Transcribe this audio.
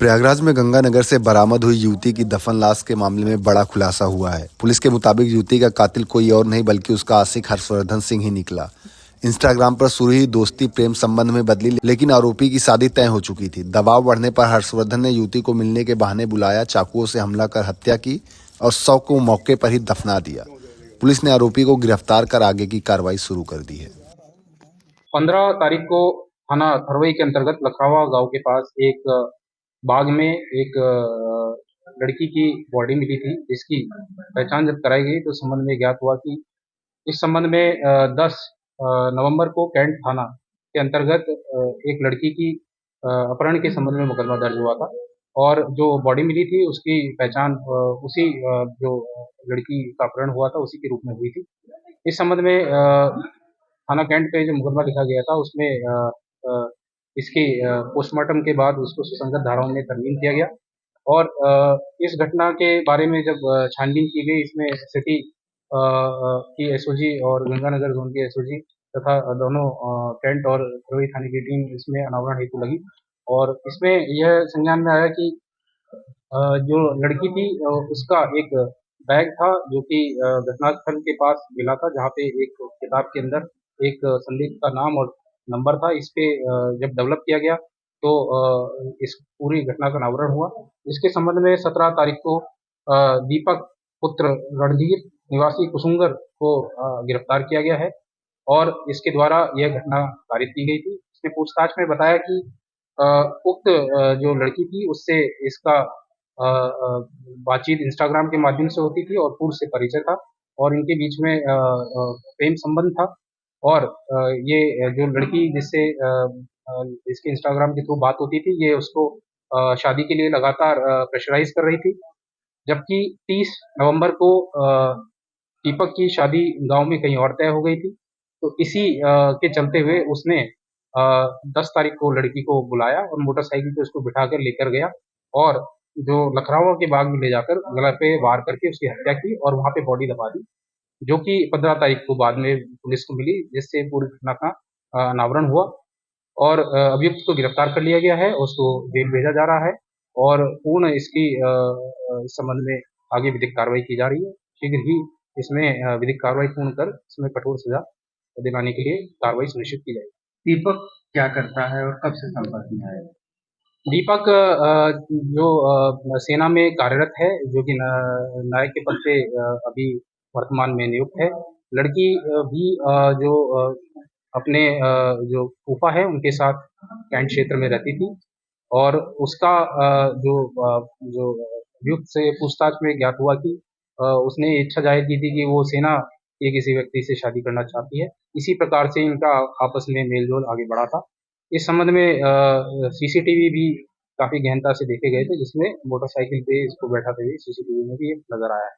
प्रयागराज में गंगानगर से बरामद हुई युवती की दफन लाश के मामले में बड़ा खुलासा हुआ है। पुलिस के मुताबिक युवती का कातिल कोई और नहीं बल्कि उसका आशिक हर्षवर्धन सिंह ही निकला। इंस्टाग्राम पर शुरू ही दोस्ती प्रेम संबंध में बदली, लेकिन आरोपी की शादी तय हो चुकी थी। दबाव बढ़ने पर हर्षवर्धन ने युवती को मिलने के बहाने बुलाया, चाकुओं से हमला कर हत्या की और शव को मौके पर ही दफना दिया। पुलिस ने आरोपी को गिरफ्तार कर आगे की कार्रवाई शुरू कर दी है। 15 तारीख को थाना थरवई के अंतर्गत लखरावा गांव के पास एक बाग में एक लड़की की बॉडी मिली थी, जिसकी पहचान जब कराई गई तो संबंध में ज्ञात हुआ कि इस संबंध में 10 नवंबर को कैंट थाना के अंतर्गत एक लड़की की अपहरण के संबंध में मुकदमा दर्ज हुआ था और जो बॉडी मिली थी उसकी पहचान उसी जो लड़की का अपहरण हुआ था उसी के रूप में हुई थी। इस संबंध में थाना कैंट पे जो मुकदमा लिखा गया था उसमें इसकी पोस्टमार्टम के बाद उसको सुसंगत धाराओं में तरमीम किया गया और इस घटना के बारे में जब छानबीन की गई, इसमें सिटी की एसओजी और गंगानगर जोन की एसओजी तथा दोनों कैंट और थरवई थाने की टीम इसमें अनावरण हेतु लगी और इसमें यह संज्ञान में आया कि जो लड़की थी उसका एक बैग था जो कि घटनास्थल के पास मिला था, जहाँ पे एक किताब के अंदर एक संदिग्ध का नाम और नंबर था। इस पे जब डेवलप किया गया तो इस पूरी घटना का अनावरण हुआ। इसके संबंध में 17 तारीख को दीपक पुत्र रणधीर निवासी कुसुंगर को गिरफ्तार किया गया है और इसके द्वारा यह घटना कारित की गई थी। इसने पूछताछ में बताया कि उक्त जो लड़की थी उससे इसका बातचीत इंस्टाग्राम के माध्यम से होती थी और पूर्व से परिचय था और इनके बीच में प्रेम संबंध था और ये जो लड़की जिससे इसके इंस्टाग्राम के थ्रू बात होती थी, ये उसको शादी के लिए लगातार प्रेशराइज कर रही थी। जबकि 30 नवंबर को दीपक की शादी गांव में कहीं और तय हो गई थी, तो इसी के चलते हुए उसने 10 तारीख को लड़की को बुलाया और मोटरसाइकिल पे उसको बिठाकर लेकर गया और जो लखरावा के बाग में ले जाकर गला पे वार करके उसकी हत्या की और वहाँ पे बॉडी दबा दी, जो कि 15 तारीख को बाद में पुलिस को मिली, जिससे पूरी घटना का अनावरण हुआ और अभियुक्त को गिरफ्तार कर लिया गया है, उसको जेल भेजा जा रहा है और पूर्ण इसकी इस संबंध में आगे विधिक कार्रवाई की जा रही है। शीघ्र ही इसमें विधिक कार्रवाई पूर्ण कर इसमें कठोर सजा दिलाने के लिए कार्रवाई सुनिश्चित की जाएगी। दीपक क्या करता है और कब से संपर्क में आया? दीपक जो सेना में कार्यरत है, जो कि नायक के पद पे अभी वर्तमान में नियुक्त है। लड़की भी जो अपने जो फूफा है उनके साथ कैंट क्षेत्र में रहती थी और उसका जो अभियुक्त से पूछताछ में ज्ञात हुआ कि उसने इच्छा जाहिर की थी कि वो सेना के किसी व्यक्ति से शादी करना चाहती है। इसी प्रकार से इनका आपस में मेल-जोल आगे बढ़ा था। इस संबंध में सीसीटीवी भी काफ़ी गहनता से देखे गए थे, जिसमें मोटरसाइकिल पे इसको बैठाते हुए सीसीटीवी में भी ये नज़र आया है।